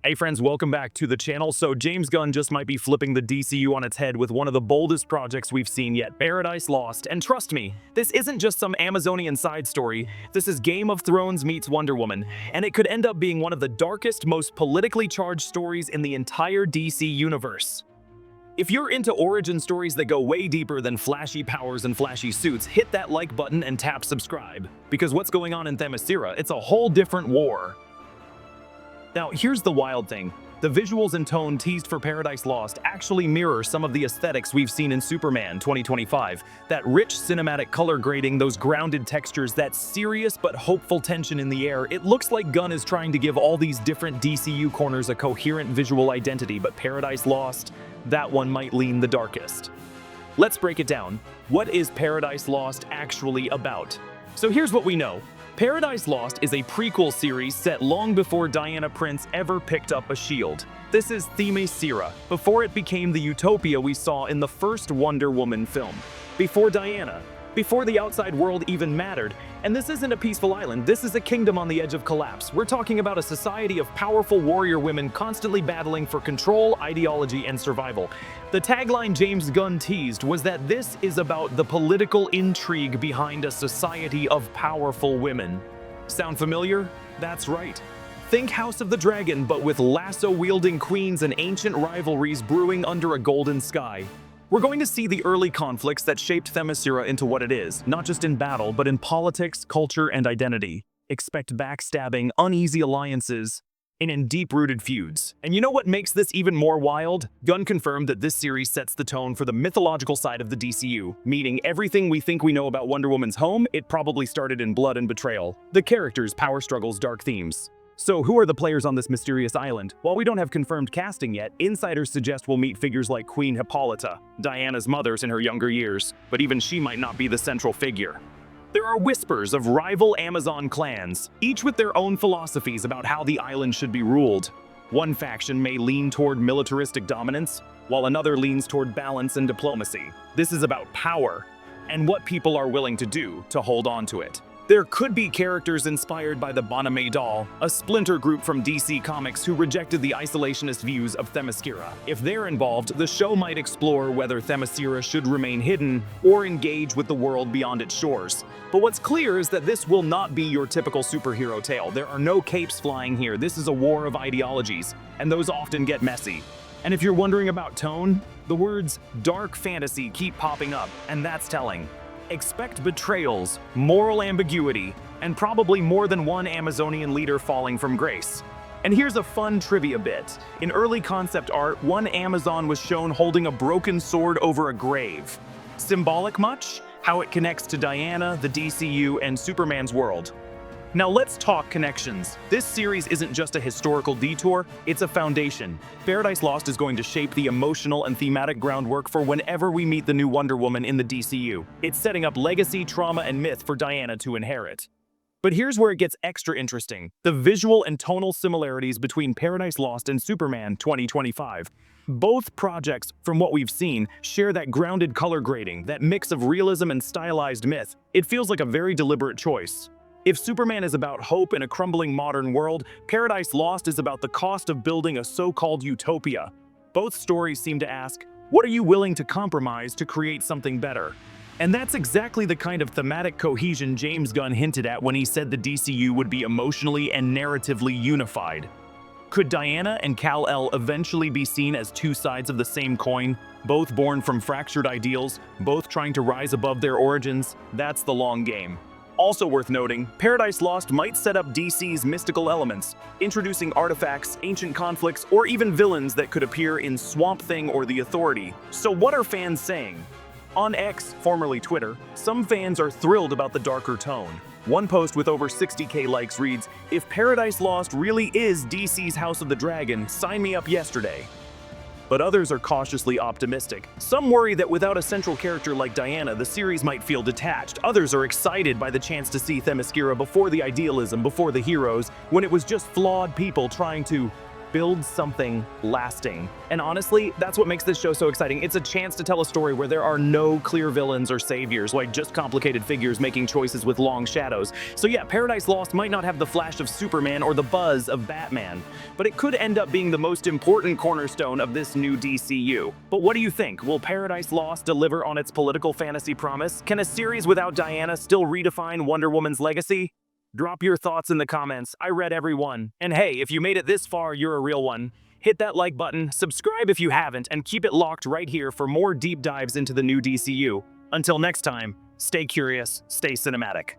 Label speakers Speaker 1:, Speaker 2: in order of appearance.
Speaker 1: Hey friends, welcome back to the channel. So James Gunn just might be flipping the DCU on its head with one of the boldest projects we've seen yet, Paradise Lost. And trust me, this isn't just some Amazonian side story. This is Game of Thrones meets Wonder Woman, and it could end up being one of the darkest, most politically charged stories in the entire DC universe. If you're into origin stories that go way deeper than flashy powers and flashy suits, hit that like button and tap subscribe. Because what's going on in Themyscira, it's a whole different war. Now, here's the wild thing. The visuals and tone teased for Paradise Lost actually mirror some of the aesthetics we've seen in Superman 2025. That rich cinematic color grading, those grounded textures, that serious but hopeful tension in the air. It looks like Gunn is trying to give all these different DCU corners a coherent visual identity, but Paradise Lost, that one might lean the darkest. Let's break it down. What is Paradise Lost actually about? So here's what we know. Paradise Lost is a prequel series set long before Diana Prince ever picked up a shield. This is Themyscira, before it became the utopia we saw in the first Wonder Woman film. Before Diana, before the outside world even mattered. And this isn't a peaceful island, this is a kingdom on the edge of collapse. We're talking about a society of powerful warrior women constantly battling for control, ideology, and survival. The tagline James Gunn teased was that this is about the political intrigue behind a society of powerful women. Sound familiar? That's right. Think House of the Dragon, but with lasso-wielding queens and ancient rivalries brewing under a golden sky. We're going to see the early conflicts that shaped Themyscira into what it is, not just in battle, but in politics, culture, and identity. Expect backstabbing, uneasy alliances, and in deep-rooted feuds. And you know what makes this even more wild? Gunn confirmed that this series sets the tone for the mythological side of the DCU, meaning everything we think we know about Wonder Woman's home, it probably started in blood and betrayal. The characters, power struggles, dark themes. So who are the players on this mysterious island? While we don't have confirmed casting yet, insiders suggest we'll meet figures like Queen Hippolyta, Diana's mother in her younger years, but even she might not be the central figure. There are whispers of rival Amazon clans, each with their own philosophies about how the island should be ruled. One faction may lean toward militaristic dominance, while another leans toward balance and diplomacy. This is about power, and what people are willing to do to hold on to it. There could be characters inspired by the Boname doll, a splinter group from DC Comics who rejected the isolationist views of Themyscira. If they're involved, the show might explore whether Themyscira should remain hidden or engage with the world beyond its shores. But what's clear is that this will not be your typical superhero tale. There are no capes flying here. This is a war of ideologies, and those often get messy. And if you're wondering about tone, the words dark fantasy keep popping up, and that's telling. Expect betrayals, moral ambiguity, and probably more than one Amazonian leader falling from grace. And here's a fun trivia bit. In early concept art, one Amazon was shown holding a broken sword over a grave. Symbolic much? How it connects to Diana, the DCU, and Superman's world. Now let's talk connections. This series isn't just a historical detour, it's a foundation. Paradise Lost is going to shape the emotional and thematic groundwork for whenever we meet the new Wonder Woman in the DCU. It's setting up legacy, trauma, and myth for Diana to inherit. But here's where it gets extra interesting. The visual and tonal similarities between Paradise Lost and Superman 2025. Both projects, from what we've seen, share that grounded color grading, that mix of realism and stylized myth. It feels like a very deliberate choice. If Superman is about hope in a crumbling modern world, Paradise Lost is about the cost of building a so-called utopia. Both stories seem to ask, what are you willing to compromise to create something better? And that's exactly the kind of thematic cohesion James Gunn hinted at when he said the DCU would be emotionally and narratively unified. Could Diana and Kal-El eventually be seen as two sides of the same coin, both born from fractured ideals, both trying to rise above their origins? That's the long game. Also worth noting, Paradise Lost might set up DC's mystical elements, introducing artifacts, ancient conflicts, or even villains that could appear in Swamp Thing or The Authority. So what are fans saying? On X, formerly Twitter, some fans are thrilled about the darker tone. One post with over 60K likes reads, "If Paradise Lost really is DC's House of the Dragon, sign me up yesterday." But others are cautiously optimistic. Some worry that without a central character like Diana, the series might feel detached. Others are excited by the chance to see Themyscira before the idealism, before the heroes, when it was just flawed people trying to build something lasting. And honestly, that's what makes this show so exciting. It's a chance to tell a story where there are no clear villains or saviors, like just complicated figures making choices with long shadows. So yeah, Paradise Lost might not have the flash of Superman or the buzz of Batman, but it could end up being the most important cornerstone of this new DCU. But what do you think? Will Paradise Lost deliver on its political fantasy promise? Can a series without Diana still redefine Wonder Woman's legacy? Drop your thoughts in the comments. I read every one. And hey, if you made it this far, you're a real one. Hit that like button, subscribe if you haven't, and keep it locked right here for more deep dives into the new DCU. Until next time, stay curious, stay cinematic.